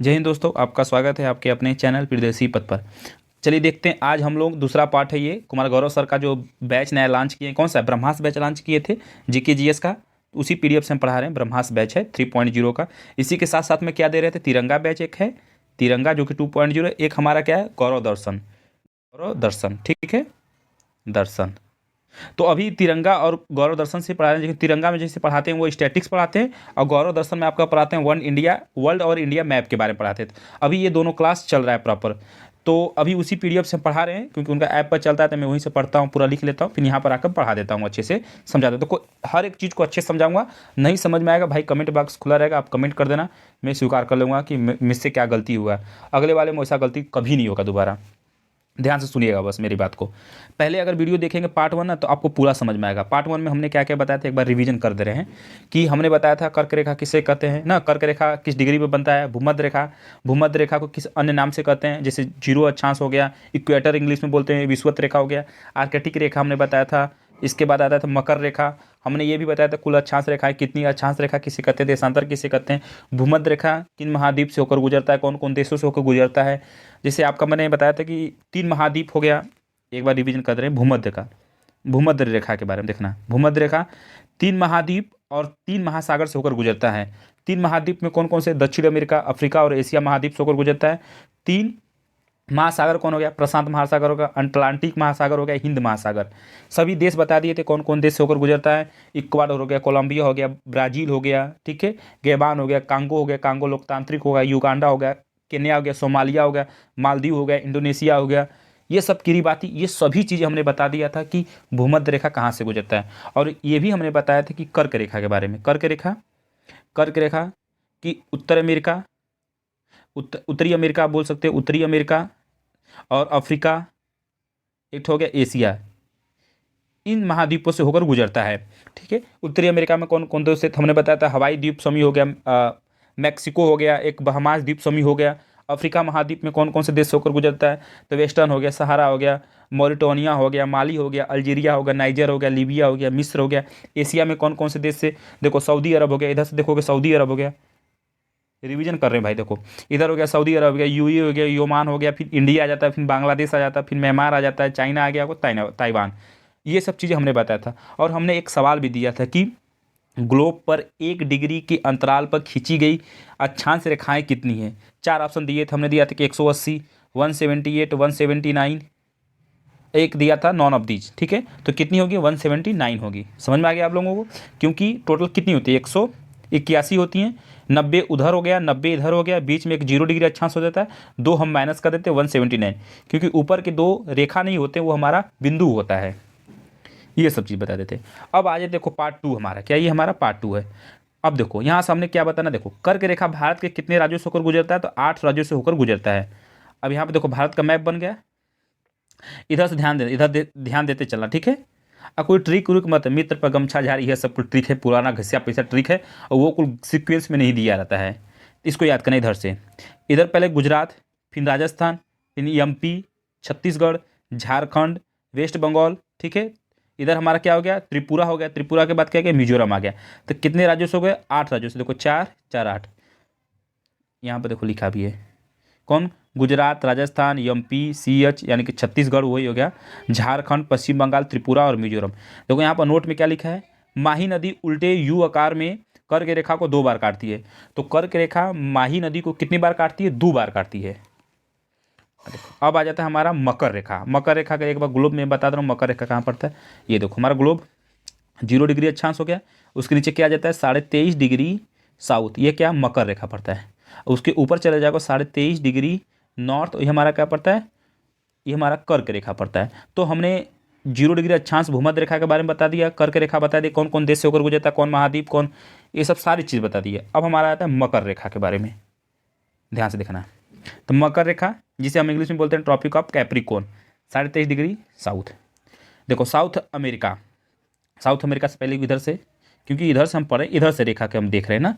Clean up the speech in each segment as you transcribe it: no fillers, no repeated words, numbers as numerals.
जय हिंद दोस्तों, आपका स्वागत है आपके अपने चैनल प्रदेशी पथ पर। चलिए देखते हैं, आज हम लोग दूसरा पार्ट है ये कुमार गौरव सर का जो बैच नया लॉन्च किए हैं। कौन सा ब्रह्मास्त्र बैच लॉन्च किए थे जीके जीएस का, उसी पीडीएफ से हम पढ़ा रहे हैं। ब्रह्मास्त्र बैच है 3.0 का। इसी के साथ साथ में क्या दे रहे थे, तिरंगा बैच एक है, तिरंगा जो कि 2.0, एक हमारा क्या है गौरव दर्शन। गौरव दर्शन, ठीक है, दर्शन। तो अभी तिरंगा और गौरव दर्शन से पढ़ा रहे हैं। लेकिन तिरंगा में जैसे पढ़ाते हैं वो स्टैटिक्स पढ़ाते हैं, और गौरव दर्शन में आपका पढ़ाते हैं वन इंडिया, वर्ल्ड और इंडिया मैप के बारे में पढ़ाते हैं। तो अभी ये दोनों क्लास चल रहा है प्रॉपर। तो अभी उसी पीडीएफ से पढ़ा रहे हैं, क्योंकि उनका ऐप पर चलता है, तो मैं वहीं से पढ़ता हूँ, पूरा लिख लेता हूँ, फिर यहाँ पर आकर पढ़ा देता हूँ, अच्छे से समझा देता हूँ। तो हर एक चीज़ को अच्छे से समझाऊंगा। नहीं समझ में आएगा भाई, कमेंट बॉक्स खुला रहेगा, आप कमेंट कर देना, मैं स्वीकार कर लूँगा कि मुझसे क्या गलती हुआ। अगले वाले में वैसा गलती कभी नहीं होगा दोबारा। ध्यान से सुनिएगा बस मेरी बात को। पहले अगर वीडियो देखेंगे पार्ट 1 ना, तो आपको पूरा समझ में आएगा। पार्ट 1 में हमने क्या क्या बताया था, एक बार रिवीजन कर दे रहे हैं। कि हमने बताया था कर्क रेखा किसे कहते हैं ना, कर्क रेखा किस डिग्री पे बनता है, भूमध्य रेखा, भूमध्य रेखा को किस अन्य नाम से कहते हैं, जैसे जीरो अक्षांश हो गया, इक्वेटर इंग्लिश में बोलते हैं, विषुवत रेखा हो गया, आर्कटिक रेखा हमने बताया था। इसके बाद आता था मकर रेखा। हमने ये भी बताया था कुल अक्षांश रेखाएं कितनी, अक्षांश रेखा किसे कहते हैं, देशांतर किसे कहते हैं, भूमध्य रेखा किन महाद्वीप से होकर गुजरता है, कौन कौन देशों से होकर गुजरता है। जैसे आपका मैंने बताया था कि 3 महाद्वीप हो गया, एक बार रिवीजन कर रहे हैं भूमध्य का, भूमध्य रेखा के बारे में देखना। भूमध्य रेखा 3 महाद्वीप और 3 महासागर से होकर गुजरता है। 3 महाद्वीप में कौन कौन से, दक्षिण अमेरिका, अफ्रीका और एशिया महाद्वीप से होकर गुजरता है। 3 महासागर कौन हो गया, प्रशांत महासागर हो गया, अटलांटिक महासागर हो गया, हिंद महासागर। सभी देश बता दिए थे कौन कौन देश से होकर गुजरता है। इक्वाडोर हो गया, कोलंबिया हो गया, ब्राज़ील हो गया, ठीक है, गैबान हो गया, कांगो हो गया, कांगो लोकतांत्रिक हो गया, युगांडा हो गया, केन्या हो गया, सोमालिया हो गया, मालदीव हो गया, इंडोनेशिया हो गया। ये सब किरीबाती, ये सभी चीज़ें हमने बता दिया था कि भूमध्य रेखा कहाँ से गुजरता है। और ये भी हमने बताया था कि कर्क रेखा के बारे में। कर्क रेखा, कर्क रेखा की उत्तर अमेरिका, उत्तरी अमेरिका आप बोल सकते हैं, उत्तरी अमेरिका और अफ्रीका, एक हो गया एशिया, इन महाद्वीपों से होकर गुजरता है। ठीक है, उत्तरी अमेरिका में कौन कौन देश थे, हमने बताया था हवाई द्वीप समूह हो गया, मैक्सिको हो गया, एक बहामास द्वीप समूह हो गया। अफ्रीका महाद्वीप में कौन कौन से देश से होकर गुजरता है, तो वेस्टर्न हो गया, सहारा हो गया, मॉरिटोनिया हो गया, माली हो गया, अल्जीरिया हो गया, नाइजर हो गया, लीबिया हो गया, मिस्र हो गया। एशिया में कौन कौन से देश से, देखो सऊदी अरब हो गया, इधर से देखोगे सऊदी अरब हो गया। रिवीजन कर रहे हैं भाई, देखो इधर हो गया सऊदी अरब हो गया, यूएई हो गया, योमान हो गया, फिर इंडिया आ जाता है, फिर बांग्लादेश आ जाता है, फिर म्यांमार आ जाता है, चाइना आ गया, को ताइवान। ये सब चीज़ें हमने बताया था। और हमने एक सवाल भी दिया था कि ग्लोब पर 1 डिग्री के अंतराल पर खींची गई अक्षांश रेखाएं कितनी हैं। 4 ऑप्शन दिए थे, हमने दिया था कि 180, 178, 179, एक दिया था नॉन ऑफ दीज। ठीक है, तो कितनी होगी, 179 होगी। समझ में आ गया आप लोगों को, क्योंकि टोटल कितनी होती है, 181 होती हैं। 90 उधर हो गया, 90 इधर हो गया, बीच में एक 0 डिग्री अक्षांश हो जाता है, 2 हम माइनस कर देते हैं, 179, क्योंकि ऊपर के 2 रेखा नहीं होते, वो हमारा बिंदु होता है। ये सब चीज़ बता देते। अब आ जाए, देखो पार्ट 2 हमारा क्या, ये हमारा पार्ट 2 है। अब देखो यहाँ से हमने क्या बताना, देखो कर्क रेखा भारत के कितने राज्यों से होकर गुजरता है, तो 8 राज्यों से होकर गुजरता है। अब यहाँ पे देखो भारत का मैप बन गया, इधर से ध्यान दे, ध्यान देते चलना, ठीक है। अब कोई ट्रिक उरिक मत, मित्र पर गमछा झाड़ी, यह सब कुछ ट्रिक है, पुराना घसिया पैसा ट्रिक है, और वो कुल सीक्वेंस में नहीं दिया रहता है। इसको याद करना इधर से, इधर पहले गुजरात, फिर राजस्थान, फिर एमपी, छत्तीसगढ़, झारखंड, वेस्ट बंगाल, ठीक है। इधर हमारा क्या हो गया, त्रिपुरा हो गया, त्रिपुरा के बाद क्या गया, मिजोरम आ गया। तो कितने राज्यों से हो गए, 8 राज्यों से। देखो 4 4 8, यहाँ पर देखो लिखा भी है, कौन, गुजरात, राजस्थान, एमपी, सीएच यानी कि छत्तीसगढ़ वही हो गया, झारखंड, पश्चिम बंगाल, त्रिपुरा और मिजोरम। देखो यहाँ पर नोट में क्या लिखा है, माही नदी उल्टे यू आकार में कर्क रेखा को 2 बार काटती है। तो कर्क रेखा माही नदी को कितनी बार काटती है, 2 बार काटती है। देखो अब आ जाता है हमारा मकर रेखा। मकर रेखा का एक बार ग्लोब में बता दे रहा हूँ, मकर रेखा कहाँ पड़ता है। ये देखो हमारा ग्लोब 0 डिग्री अक्षांश हो गया, उसके नीचे क्या आ जाता है, 23.5 डिग्री साउथ, ये क्या मकर रेखा पड़ता है। उसके ऊपर चले जाएगा 23.5 डिग्री नॉर्थ, ये हमारा क्या पड़ता है, ये हमारा कर्क रेखा पड़ता है। तो हमने 0 डिग्री अक्षांश भूमध्य रेखा के बारे में बता दिया, कर्क रेखा बता दी, कौन कौन देश से होकर गुजरता है, कौन महाद्वीप, कौन, ये सब सारी चीज़ बता दी है। अब हमारा आता है मकर रेखा के बारे में, ध्यान से देखना। तो मकर रेखा जिसे हम इंग्लिश में बोलते हैं tropic of Capricorn, 23.5 degree south. देखो साउथ अमेरिका, साउथ अमेरिका से पहले इधर से, क्योंकि इधर से हम पढ़े, इधर से रेखा के हम देख रहे हैं ना,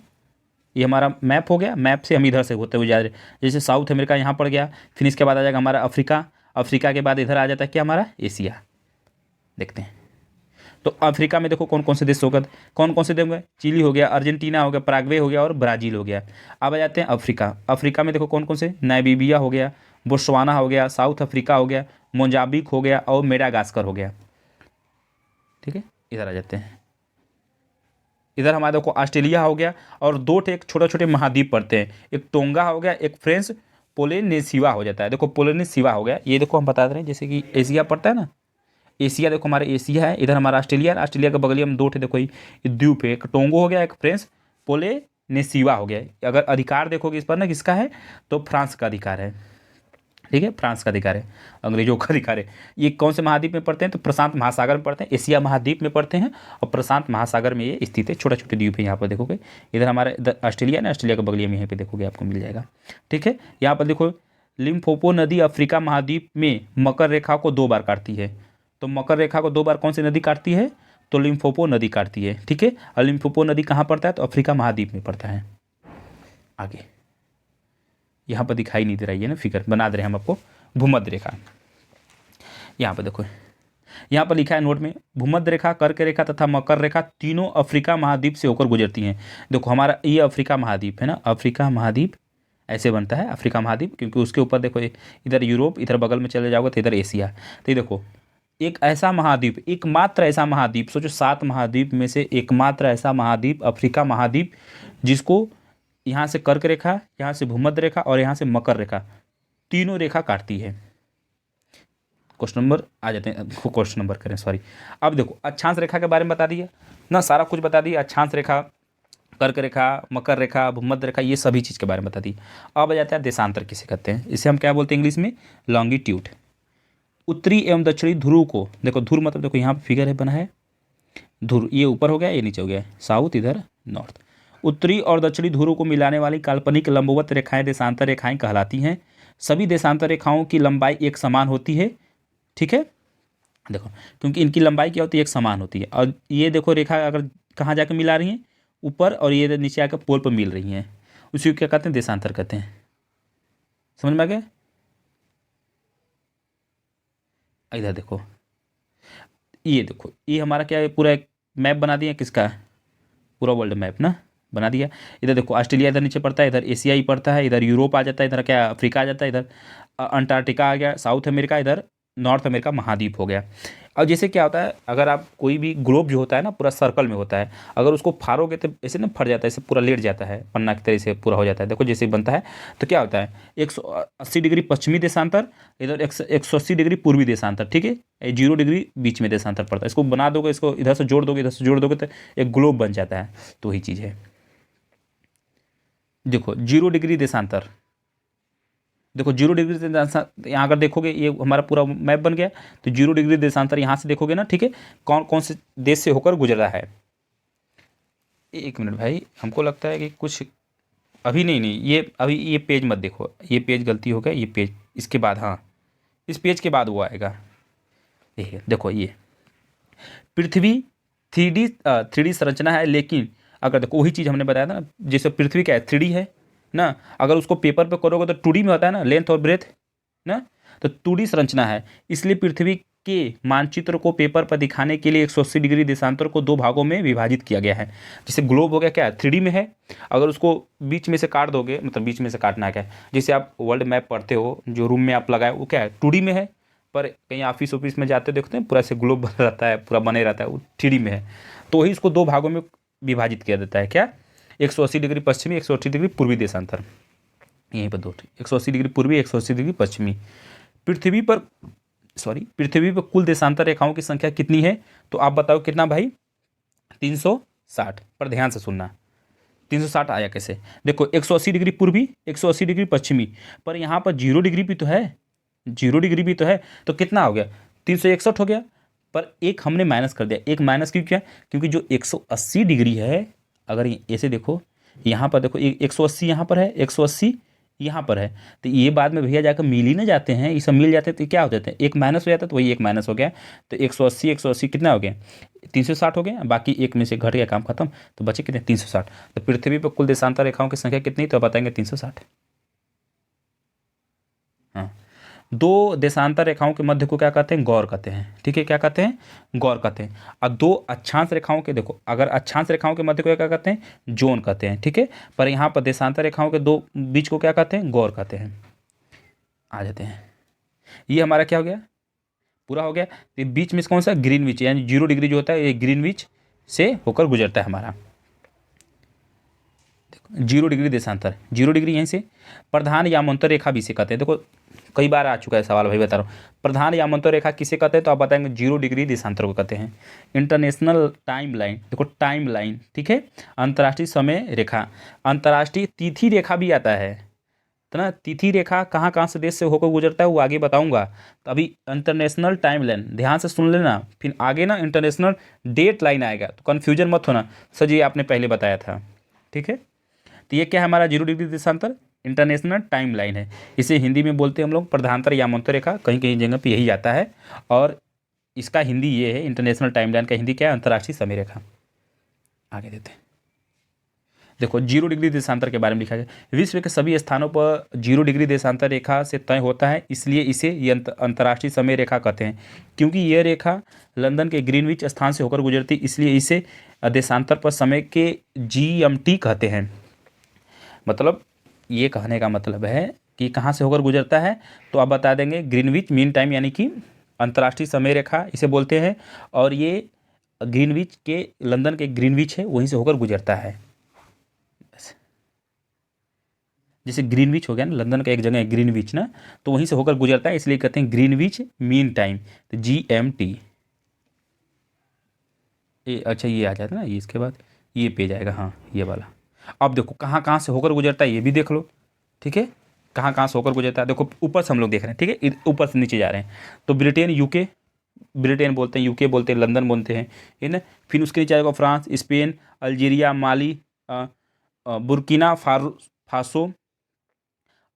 ये हमारा मैप हो गया, मैप से हम इधर से होते हुए जा रहे हैं। जैसे साउथ अमेरिका यहाँ पड़ गया, फिर इसके बाद आ जाएगा हमारा अफ्रीका, अफ्रीका के बाद इधर आ जाता है क्या, हमारा एशिया। देखते हैं, तो अफ्रीका में देखो कौन कौन से देश होगा, कौन कौन से देश होंगे, चिली हो गया, अर्जेंटीना हो गया, पराग्वे हो गया और ब्राज़ील हो गया। अब आ जाते हैं अफ्रीका। अफ्रीका में देखो कौन कौन से, नामीबिया हो गया, बोत्सवाना हो गया, साउथ अफ्रीका हो गया, मोजाम्बिक हो गया और मेडागास्कर हो गया। ठीक है, इधर आ जाते हैं। इधर हमारे देखो ऑस्ट्रेलिया हो गया और दो एक छोटे छोटे महाद्वीप पड़ते हैं, एक टोंगा हो गया, एक फ्रेंच पोलिनेशिया हो जाता है। देखो पोलिनेशिया हो गया, ये देखो हम बता दे रहे हैं जैसे कि एशिया पड़ता है ना, एशिया देखो हमारे एशिया है, इधर हमारा ऑस्ट्रेलिया है, ऑस्ट्रेलिया के बगल में दो ठे देखो ये द्वीप है, एक टोंगो हो गया, एक फ्रेंच पोलिनेशिया हो गया। अगर अधिकार देखोगे इस पर ना किसका है, तो फ्रांस का अधिकार है। ठीक है, फ्रांस का अधिकार है, अंग्रेजों का अधिकार है। ये कौन से महाद्वीप में पड़ते हैं, तो प्रशांत महासागर में पड़ते हैं, एशिया महाद्वीप में पड़ते हैं और प्रशांत महासागर में ये स्थित है। छोटे छोटे द्वीप है यहाँ पर देखोगे, इधर हमारे इधर ऑस्ट्रेलिया ना, ऑस्ट्रेलिया के बगलिया में यहीं पे देखोगे आपको मिल जाएगा। ठीक है, यहाँ पर देखो लिम्फोपो नदी अफ्रीका महाद्वीप में मकर रेखा को 2 बार काटती है। तो मकर रेखा को 2 बार कौन सी नदी काटती है, तो लिम्फोपो नदी काटती है। ठीक है, और लिम्फोपो नदी कहाँ पड़ता है, तो अफ्रीका महाद्वीप में पड़ता है। आगे यहाँ पर दिखाई नहीं दे रही है ना, फिगर बना दे रहे हैं हम आपको। भूमध्य रेखा, यहाँ पर देखो, यहाँ पर लिखा है नोट में, भूमध्य रेखा, कर्क रेखा तथा मकर रेखा तीनों अफ्रीका महाद्वीप से होकर गुजरती हैं। देखो हमारा ये अफ्रीका महाद्वीप है ना, अफ्रीका महाद्वीप ऐसे बनता है अफ्रीका महाद्वीप, क्योंकि उसके ऊपर देखो इधर यूरोप, इधर बगल में चले जाओगे तो इधर एशिया। तो ये देखो एक ऐसा महाद्वीप, एकमात्र ऐसा महाद्वीप, सोचो 7 महाद्वीप में से एकमात्र ऐसा महाद्वीप अफ्रीका महाद्वीप, जिसको यहाँ से कर्क रेखा, यहाँ से भूमध्य रेखा और यहाँ से मकर रेखा, तीनों रेखा काटती है। क्वेश्चन नंबर आ जाते हैं, क्वेश्चन नंबर करें सॉरी। अब देखो अक्षांश रेखा के बारे में बता दिया ना, सारा कुछ बता दिया, अक्षांश रेखा, कर्क रेखा, मकर रेखा, भूमध्य रेखा, ये सभी चीज़ के बारे में बता दी। अब आ जाता है देशांतर किसे कहते हैं, इसे हम क्या बोलते हैं इंग्लिश में, लॉन्गिट्यूड। उत्तरी एवं दक्षिणी ध्रुव को, देखो ध्रुव मतलब देखो यहाँ फिगर है बना है, ध्रुव ये ऊपर हो गया, ये नीचे हो गया, साउथ इधर नॉर्थ। उत्तरी और दक्षिणी ध्रुव को मिलाने वाली काल्पनिक लंबवत रेखाएं देशांतर रेखाएं कहलाती हैं। सभी देशांतर रेखाओं की लंबाई एक समान होती है। ठीक है, देखो क्योंकि इनकी लंबाई क्या होती है, एक समान होती है। और ये देखो रेखा अगर कहाँ जाकर मिला रही हैं, ऊपर, और ये नीचे आकर पोल पर मिल रही हैं, उसी को क्या कहते हैं, देशांतर कहते हैं। समझ में आ गया। इधर देखो, ये देखो ये हमारा क्या है, पूरा एक मैप बना दिया किसका, पूरा वर्ल्ड मैप ना बना दिया। इधर देखो ऑस्ट्रेलिया इधर नीचे पड़ता है, इधर एशिया ही पड़ता है, इधर यूरोप आ जाता है, इधर क्या अफ्रीका आ जाता है, इधर अंटार्कटिका आ गया, साउथ अमेरिका, इधर नॉर्थ अमेरिका महाद्वीप हो गया। और जैसे क्या होता है, अगर आप कोई भी ग्लोब जो होता है ना पूरा सर्कल में होता है, अगर उसको फाड़ोगे तो ऐसे ना फट जाता है, ऐसे पूरा लेट जाता है, पन्ना की तरह से पूरा हो जाता है। देखो जैसे बनता है तो क्या होता है, 180 डिग्री पश्चिमी देशांतर, इधर 180 डिग्री पूर्वी देशांतर। ठीक है, 0 डिग्री बीच में देशांतर पड़ता है। इसको बना दोगे, इसको इधर से जोड़ दोगे, इधर से जोड़ दोगे तो एक ग्लोब बन जाता है। तो वही चीज़ है, देखो 0 डिग्री देशांतर, देखो 0 डिग्री देशांतर यहाँ अगर देखोगे, ये हमारा पूरा मैप बन गया। तो 0 डिग्री देशांतर यहाँ से देखोगे ना, ठीक है, कौन कौन से देश से होकर गुजर रहा है। एक मिनट भाई, हमको लगता है कि कुछ अभी नहीं, ये अभी ये पेज मत देखो, ये पेज गलती हो गया, ये पेज इसके बाद, हाँ इस पेज के बाद वो आएगा। ये देखो ये पृथ्वी 3D संरचना है, लेकिन अगर देखो वही चीज़ हमने बताया था ना, जैसे पृथ्वी क्या है 3D है ना, अगर उसको पेपर पे करोगे तो 2D में होता है ना, लेंथ और ब्रेथ ना, तो 2D संरचना है। इसलिए पृथ्वी के मानचित्र को पेपर पर दिखाने के लिए 180 डिग्री देशांतर को 2 भागों में विभाजित किया गया है। जैसे ग्लोब हो गया क्या है 3D में है, अगर उसको बीच में से काट दोगे, मतलब बीच में से काटना है क्या है, जैसे आप वर्ल्ड मैप पढ़ते हो, जो रूम में आप लगाए वो क्या है 2D में है, पर कहीं ऑफिस ऑफिस में जाते देखते हैं पूरा से ग्लोब बना रहता है, पूरा बने रहता है, वो 3D में है। तो वही इसको 2 भागों में विभाजित किया देता है, क्या 180 डिग्री पश्चिमी, 180 डिग्री पूर्वी देशांतर, यहीं पर 2 180 डिग्री पूर्वी, 180 डिग्री पश्चिमी। पृथ्वी पर कुल देशांतर रेखाओं की संख्या कितनी है, तो आप बताओ कितना भाई, 360। पर ध्यान से सुनना, 360 आया कैसे, देखो 180 डिग्री पूर्वी, 180 डिग्री पश्चिमी, पर यहाँ पर 0 डिग्री भी तो है, 0 डिग्री भी तो है, तो कितना हो गया 361 हो गया। पर एक हमने माइनस कर दिया, एक माइनस क्यों किया, क्योंकि जो 180 डिग्री है, अगर ऐसे देखो यहाँ पर देखो 180 यहाँ पर है, 180 यहाँ पर है, तो ये बाद में भैया जाकर मिल ही ना जाते हैं, ये सब मिल जाते हैं तो क्या हो जाते हैं, एक माइनस हो जाता है, तो वही एक माइनस हो गया। तो 180 कितना हो गया 360 हो गया, बाकी एक में से घट गया, काम खत्म, तो बचे कितने 360। तो पृथ्वी पर कुल देशांतर रेखाओं की संख्या कितनी, तो बताएंगे 360। हाँ, दो देशांतर रेखाओं के मध्य को क्या कहते हैं, गौर कहते हैं। ठीक है, क्या कहते हैं, गौर कहते हैं। और दो अक्षांश रेखाओं के, देखो अगर अक्षांश रेखाओं के मध्य को क्या कहते हैं, जोन कहते हैं। ठीक है, पर यहाँ पर देशांतर रेखाओं के दो बीच को क्या कहते हैं, गौर कहते हैं। आ जाते हैं, ये हमारा क्या हो गया, पूरा हो गया। तो बीच में कौन सा, ग्रीनविच, यानी 0 डिग्री जो होता है ये ग्रीनविच से होकर गुजरता है हमारा। 0 डिग्री देशांतर, 0 डिग्री यहीं से। प्रधान यामांतर रेखा भी इसे कहते हैं। देखो कई बार आ चुका है सवाल, भाई बता रहा हूँ। प्रधान यामांतर रेखा किसे कहते हैं, तो आप बताएंगे 0 डिग्री देशांतर को कहते हैं। इंटरनेशनल टाइम लाइन, देखो टाइम लाइन, ठीक है, अंतर्राष्ट्रीय समय रेखा। अंतर्राष्ट्रीय तिथि रेखा भी आता है, तो ना तिथि रेखा कहाँ कहाँ से देश से होकर गुजरता है वो आगे बताऊंगा। तो अभी इंटरनेशनल टाइम लाइन ध्यान से सुन लेना, फिर आगे ना इंटरनेशनल डेट लाइन आएगा, तो कन्फ्यूजन मत होना सर जी, आपने पहले बताया था। ठीक है, तो ये क्या है हमारा 0 डिग्री देशांतर, इंटरनेशनल टाइम लाइन है। इसे हिंदी में बोलते हैं हम लोग प्रधानतर यामांतर रेखा, कहीं कहीं जगह पे यही आता है। और इसका हिंदी ये है, इंटरनेशनल टाइम लाइन का हिंदी क्या है, अंतर्राष्ट्रीय समय रेखा। आगे देते हैं, देखो 0 डिग्री देशांतर के बारे में लिखा गया। विश्व के सभी स्थानों पर 0 डिग्री देशांतर रेखा से तय होता है, इसलिए इसे ये अंतर्राष्ट्रीय समय रेखा कहते हैं। क्योंकि यह रेखा लंदन के ग्रीनविच स्थान से होकर गुजरती, इसलिए इसे देशांतर पर समय के GMT कहते हैं। मतलब ये कहने का मतलब है कि कहाँ से होकर गुजरता है, तो आप बता देंगे ग्रीनविच मीन टाइम, यानी कि अंतर्राष्ट्रीय समय रेखा इसे बोलते हैं। और ये ग्रीनविच के, लंदन के ग्रीनविच है वहीं से होकर गुजरता है। जैसे ग्रीनविच हो गया ना, लंदन का एक जगह है ग्रीनविच ना, तो वहीं से होकर गुजरता है, इसलिए कहते हैं ग्रीनविच मीन टाइम, तो GMT। ये अच्छा ये आ जाता है ना, ये इसके बाद ये पेज आएगा, हाँ ये वाला। अब देखो कहाँ कहाँ से होकर गुजरता है ये भी देख लो। ठीक है, कहाँ कहाँ से होकर गुजरता है, देखो ऊपर से हम लोग देख रहे हैं। ठीक है, ऊपर से नीचे जा रहे हैं, तो ब्रिटेन, UK, ब्रिटेन बोलते हैं, UK बोलते हैं, लंदन बोलते हैं, है ना। फिर उसके नीचे आएगा फ्रांस, स्पेन, अल्जीरिया, माली, बुर्किना फासो,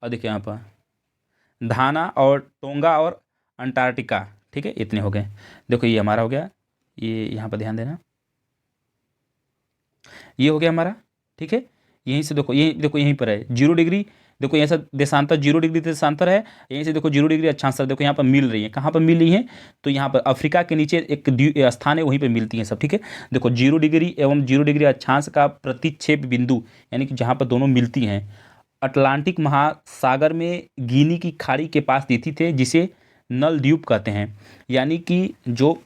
और देखिए यहाँ पर घाना और टोंगा और अंटार्कटिका। ठीक है, इतने हो गए। देखो ये हमारा हो गया, ये यहाँ पर ध्यान देना, ये हो गया हमारा। ठीक है, यहीं से देखो, यहीं देखो यहीं पर है 0 डिग्री, देखो यहाँ से देशांतर 0 डिग्री देशांतर है, यहीं से देखो 0 डिग्री अक्षांश देखो यहाँ पर मिल रही है। कहाँ पर मिल रही है, तो यहाँ पर अफ्रीका के नीचे एक स्थान है, वहीं पर मिलती हैं सब। ठीक है, देखो 0 डिग्री एवं 0 डिग्री अक्षांश का प्रतिच्छेद बिंदु, यानी कि जहाँ पर दोनों मिलती हैं, अटलांटिक महासागर में गिनी की खाड़ी के पास स्थित थे, जिसे नल द्वीप कहते हैं। यानी कि जो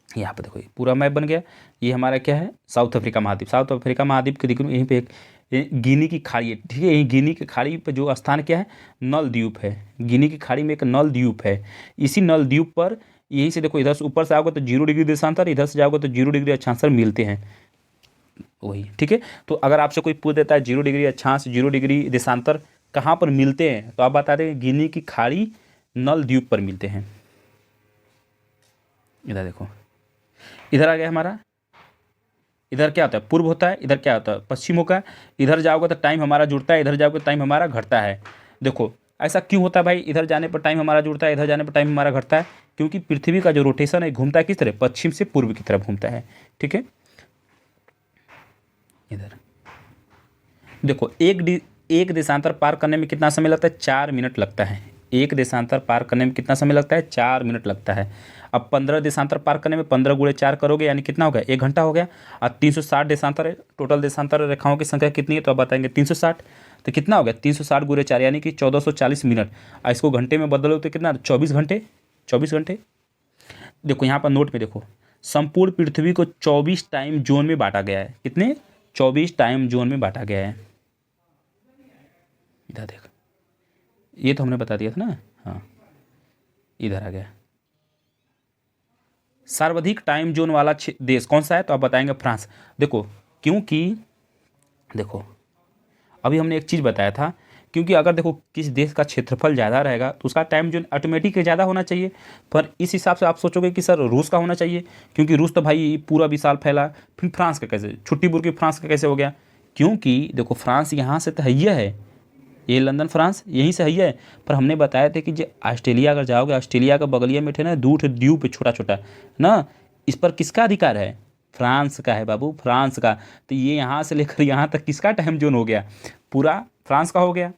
यहाँ पर देखो ये पूरा मैप बन गया, ये हमारा क्या है, साउथ अफ्रीका महाद्वीप। साउथ अफ्रीका महाद्वीप के देखो यहीं पे एक गिनी की खाड़ी है। ठीक है, यहीं गिनी की खाड़ी पर जो स्थान क्या है, नल द्वीप है। गिनी की खाड़ी में एक नल द्वीप है, इसी नल द्वीप पर यहीं से देखो, इधर से ऊपर से आओगे तो 0 डिग्री देशांतर, इधर से जाओगे तो 0 डिग्री अक्षांतर मिलते हैं वही। ठीक है, तो अगर आपसे कोई पूछ देता है 0 डिग्री अक्षांश 0 डिग्री देशांतर कहाँ पर मिलते हैं, तो आप बता दें गिनी की खाड़ी नल द्वीप पर मिलते हैं। इधर देखो, इधर आ गया हमारा, इधर क्या होता है, पूर्व होता है, इधर क्या होता है, पश्चिम होगा। इधर जाओगे तो टाइम हमारा जुड़ता है, इधर जाओगे तो टाइम हमारा घटता है। देखो ऐसा क्यों होता है भाई, इधर जाने पर टाइम हमारा जुड़ता है, इधर जाने पर टाइम हमारा घटता है, क्योंकि पृथ्वी का जो रोटेशन है घूमता है किस तरह, पश्चिम से पूर्व की तरफ घूमता है। ठीक है, इधर देखो एक देशांतर पार करने में कितना समय लगता है, 4 मिनट लगता है। एक देशांतर पार करने में कितना समय लगता है, 4 मिनट लगता है। अब 15 देशांतर पार करने में 15 गुणे 4 करोगे, यानी कितना हो गया, 1 घंटा हो गया। और 360 देशांतर है, टोटल देशांतर रेखाओं की संख्या कितनी है, तो आप बताएंगे 360। तो कितना हो गया, 360 गुणे 4 यानी कि 1440 मिनट। और इसको घंटे में बदलो तो कितना, 24 घंटे, 24 घंटे। देखो यहाँ पर नोट में देखो, संपूर्ण पृथ्वी को 24 टाइम जोन में बांटा गया है। कितने, 24 टाइम जोन में बांटा गया है। इधर देख, ये तो हमने बता दिया था ना, हाँ इधर आ गया। सर्वाधिक टाइम जोन वाला देश कौन सा है, तो आप बताएंगे फ्रांस। देखो क्योंकि देखो अभी हमने एक चीज़ बताया था, क्योंकि अगर देखो किस देश का क्षेत्रफल ज़्यादा रहेगा तो उसका टाइम जोन ऑटोमेटिक ज़्यादा होना चाहिए। पर इस हिसाब से आप सोचोगे कि सर रूस का होना चाहिए, क्योंकि रूस तो भाई पूरा विशाल फैला। फिर फ्रांस का कैसे, छुट्टी बुर फ्रांस का कैसे हो गया, क्योंकि देखो फ्रांस यहाँ से तो है, ये लंदन फ्रांस यहीं से है। पर हमने बताया था कि जो ऑस्ट्रेलिया अगर जाओगे, ऑस्ट्रेलिया का बगलिया में थे ना दूठ द्वीप छोटा छोटा ना, इस पर किसका अधिकार है, फ्रांस का है बाबू, फ्रांस का। तो ये यहाँ से लेकर यहाँ तक किसका टाइम जोन हो गया, पूरा फ्रांस का हो गया।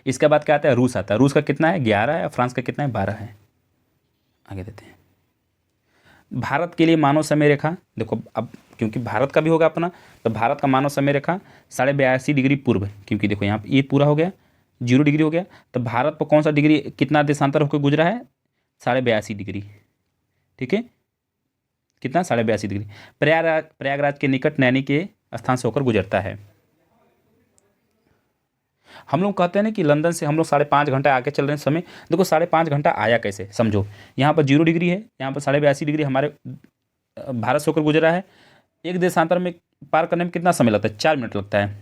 इसके बाद क्या आता है, रूस आता है। रूस का कितना है, 11 है, और फ्रांस का कितना है, 12 है। आगे देते हैं। भारत के लिए मानव समय रेखा, देखो अब क्योंकि भारत का भी होगा अपना, तो भारत का मानव समय रेखा 82.5 डिग्री पूर्व, क्योंकि देखो यहाँ पे ये पूरा हो गया, 0 डिग्री हो गया, तो भारत पर कौन सा डिग्री, कितना देशांतर होकर गुजरा है, 82.5 डिग्री। ठीक है, कितना, 82.5 डिग्री। प्रयागराज के निकट नैनी के स्थान से होकर गुजरता है। हम लोग कहते हैं ना कि लंदन से हम लोग 5.5 घंटा आगे चल रहे हैं समय। देखो 5.5 घंटा आया कैसे, समझो। यहाँ पर 0 डिग्री है, यहाँ पर 82.5 डिग्री हमारे भारत से होकर गुजरा है। एक देशांतर में पार करने में कितना समय लगता है, 4 मिनट लगता है।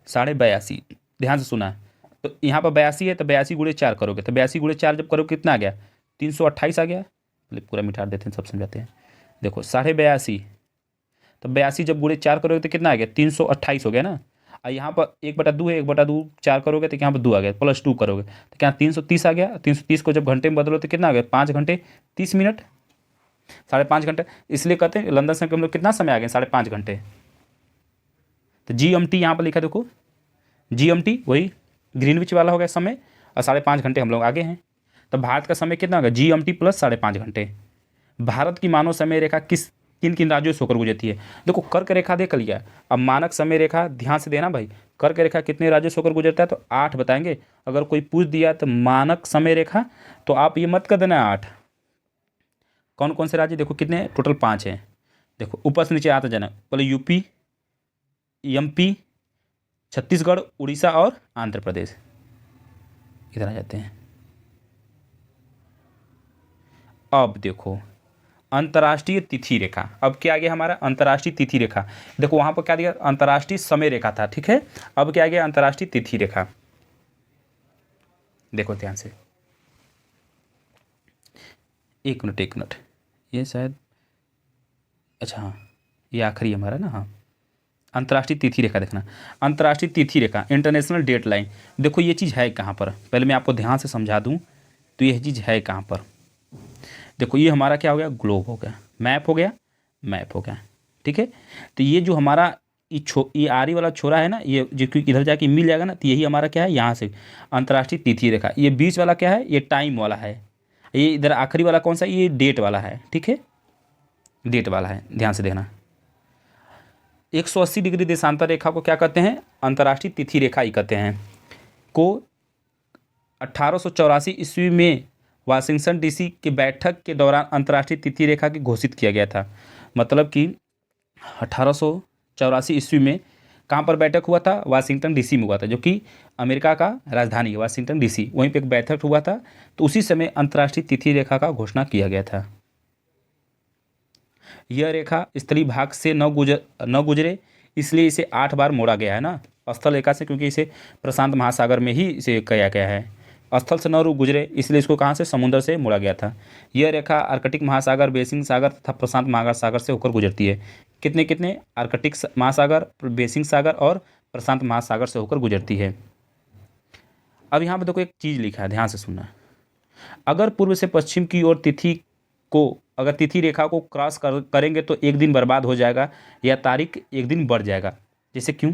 82.5, ध्यान से सुना है। तो यहाँ पर 82 है, तो 82 × 4 करोगे, तो 82 × 4 जब करोगे कितना आ गया, 328 आ गया। पूरा मिटा देते हैं, सब समझाते हैं। देखो 82.5, तो 82 जब × 4 करोगे तो कितना आ गया, 328 हो गया ना। और यहाँ पर 1/2 है, 1/2 4 करोगे तो यहाँ पर 2 आ गया, +2 करोगे तो क्या 330 आ गया। 330 को जब घंटे में बदलो तो कितना आ गया, 5 घंटे 30 मिनट, 5.5 घंटे। इसलिए कहते हैं लंदन से हम लोग कितना समय आ गए, 5.5 घंटे। तो GMT यहाँ पर लिखा, देखो GMT वही ग्रीनविच वाला हो गया समय, और 5.5 घंटे हम लोग आगे हैं। तो भारत का समय कितना होगा, GMT + 5.5 घंटे। भारत की मानव समय रेखा किन किन राज्यों से होकर गुजरती है, देखो कर्क रेखा देख लिया। अब मानक समय रेखा ध्यान से देना भाई, कर्क रेखा कितने राज्यों से होकर गुजरता है, तो 8 बताएंगे। अगर कोई पूछ दिया तो मानक समय रेखा, तो आप ये मत कर देना 8। कौन कौन से राज्य, देखो कितने, टोटल 5 हैं। देखो ऊपर से नीचे आता जाना, पहले यूपी, MP, छत्तीसगढ़, उड़ीसा और आंध्र प्रदेश। इधर आ जाते हैं। अब देखो अंतर्राष्ट्रीय तिथि रेखा, अब क्या आ गया हमारा, अंतर्राष्ट्रीय तिथि रेखा। देखो वहां पर क्या दिया, अंतर्राष्ट्रीय समय रेखा था, ठीक है। अब क्या आ गया, अंतर्राष्ट्रीय तिथि रेखा। देखो ध्यान से, एक मिनट, ये शायद, अच्छा हाँ, ये आखिरी हमारा ना, हाँ। अंतर्राष्ट्रीय तिथि रेखा देखना, अंतर्राष्ट्रीय तिथि रेखा, इंटरनेशनल डेट लाइन। देखो ये चीज़ है कहाँ पर, पहले मैं आपको ध्यान से समझा दूँ, तो यह चीज़ है कहाँ पर। देखो ये हमारा क्या हो गया, ग्लोब हो गया, मैप हो गया, ठीक है। तो ये जो हमारा ये आरी वाला छोरा है ना, ये जो इधर जाके मिल जाएगा ना, तो यही हमारा क्या है, यहाँ से अंतर्राष्ट्रीय तिथि रेखा। ये बीच वाला क्या है, ये टाइम वाला है। ये इधर आखिरी वाला कौन सा, ये डेट वाला है, ठीक है, डेट वाला है, ध्यान से देखना। 180 डिग्री देशांतर रेखा को क्या कहते हैं, अंतर्राष्ट्रीय तिथि रेखा ही कहते हैं। को 1884 ईस्वी में वाशिंगटन DC की बैठक के दौरान अंतर्राष्ट्रीय तिथि रेखा की घोषित किया गया था। मतलब कि 1884 ईस्वी में कहाँ पर बैठक हुआ था, वाशिंगटन DC में हुआ था, जो कि अमेरिका का राजधानी है वाशिंगटन DC, वहीं पे एक बैठक हुआ था। तो उसी समय अंतर्राष्ट्रीय तिथि रेखा का घोषणा किया गया था। यह रेखा स्थलीय भाग से न गुजरे, इसलिए इसे 8 बार मोड़ा गया है ना, स्थल रेखा से, क्योंकि इसे प्रशांत महासागर में ही इसे किया गया है। स्थल से न गुजरे, इसलिए इसको कहाँ से, समुद्र से मोड़ा गया था। यह रेखा आर्कटिक महासागर, बेसिन सागर तथा प्रशांत महासागर से होकर गुजरती है। कितने आर्कटिक महासागर, बेसिन सागर और प्रशांत महासागर से होकर गुजरती है। अब यहाँ पर देखो एक चीज़ लिखा है, ध्यान से सुनना। अगर पूर्व से पश्चिम की ओर अगर तिथि रेखा को क्रॉस करेंगे तो एक दिन बर्बाद हो जाएगा, या तारीख एक दिन बढ़ जाएगा। जैसे क्यों,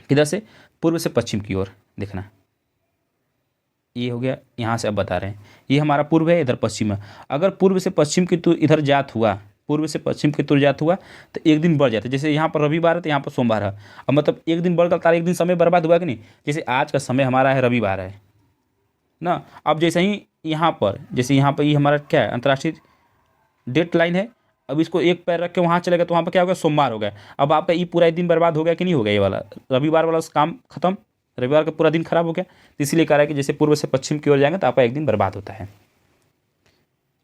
किधर से, पूर्व से पश्चिम की ओर, देखना ये हो गया, यहाँ से अब बता रहे हैं, ये हमारा पूर्व है, इधर पश्चिम है। अगर पूर्व से पश्चिम की तो इधर जात हुआ, पूर्व से पश्चिम की तुर जात हुआ तो एक दिन बढ़ जाता है। जैसे यहाँ पर रविवार है तो यहाँ पर सोमवार है, अब मतलब एक दिन बढ़ कर तारीख, एक दिन समय बर्बाद हुआ कि नहीं। जैसे आज का समय हमारा है रविवार है ना, अब जैसे ही यहाँ पर, जैसे यहाँ पर ये हमारा क्या है, अंतर्राष्ट्रीय डेट लाइन है। अब इसको एक पैर रख के वहाँ चलेगा तो वहाँ पर क्या हो गया, सोमवार हो गया। अब आपका ये पूरा एक दिन बर्बाद हो गया कि नहीं हो गया, ये वाला रविवार वाला काम खत्म, रविवार का पूरा दिन खराब हो गया। तो इसीलिए कह रहा है कि जैसे पूर्व से पश्चिम की ओर जाएंगे तो आपका एक दिन बर्बाद होता है।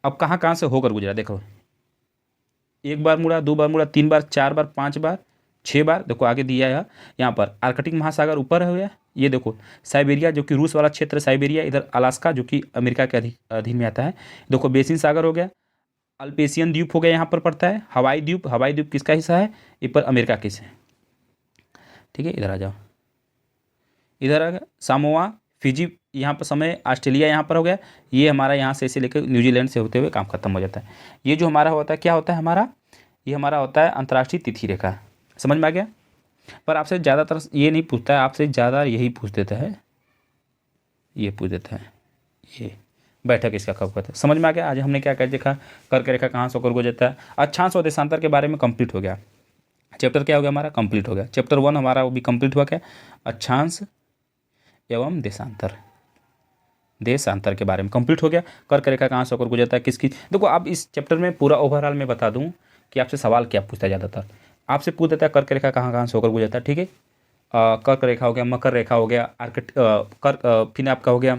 अब कहाँ कहाँ से होकर गुजरा, देखो एक बार मुड़ा, 2 बार मुड़ा, 3 बार, 4 बार, 5 बार, 6 बार। देखो आगे दिया है यहाँ पर आर्कटिक महासागर ऊपर हो गया, ये देखो साइबेरिया जो कि रूस वाला क्षेत्र साइबेरिया, इधर अलास्का जो कि अमेरिका के अधीन में आता है। देखो बेसिन सागर हो गया, अल्पेशियन द्वीप हो गया, यहाँ पर पड़ता है हवाई द्वीप। हवाई द्वीप किसका हिस्सा है, ये पर अमेरिका के हिस्सा है, ठीक है। इधर आ जाओ, इधर आ गया सामोआ, फिजी यहाँ पर समय, ऑस्ट्रेलिया यहाँ पर हो गया। ये हमारा यहाँ से लेकर न्यूजीलैंड से होते हुए काम खत्म हो जाता है। ये जो हमारा होता है क्या होता है हमारा, ये हमारा होता है अंतर्राष्ट्रीय तिथि रेखा। समझ में आ गया। पर आपसे ज़्यादातर ये नहीं पूछता है, आपसे ज़्यादा यही पूछ देता है ये पूछ देता है ये बैठक इसका कब होता है। समझ में आ गया। आज हमने क्या क्या देखा, कर्क रेखा कहाँ से होकर गुजरता है। अक्षांश और देशांतर के बारे में कंप्लीट हो गया। चैप्टर क्या हो गया हमारा, कंप्लीट हो गया। चैप्टर 1 हमारा वो भी कंप्लीट हुआ, क्या, अक्षांश एवं देशांतर, देशांतर के बारे में कंप्लीट हो गया। कर्क रेखा कहाँ से होकर गुजरता है, किसकी। देखो अब इस चैप्टर में पूरा ओवरऑल मैं बता दूं कि आपसे सवाल क्या पूछता है ज़्यादातर। आपसे पूछ देता है कर्क रेखा कहाँ कहाँ से होकर गुजरता है, ठीक है। कर्क रेखा हो गया, मकर रेखा हो गया, फिर आपका हो गया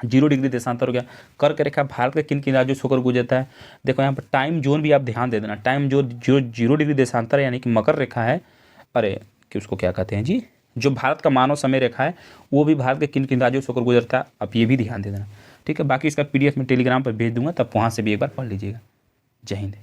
0 डिग्री देशांतर हो गया। कर्क रेखा भारत के किन किन राज्यों से होकर गुजरता है। देखो यहाँ पर टाइम जोन भी आप ध्यान दे देना। टाइम जो 0 डिग्री देशांतर है यानी कि मकर रेखा है, अरे कि उसको क्या कहते हैं जी, जो भारत का मानव समय रेखा है, वो भी भारत के किन किन राज्यों से होकर गुजरता है, आप ये भी ध्यान दे देना, ठीक है। बाकी इसका PDF में टेलीग्राम पर भेज दूंगा, तब वहाँ से भी एक बार पढ़ लीजिएगा। जय हिंद।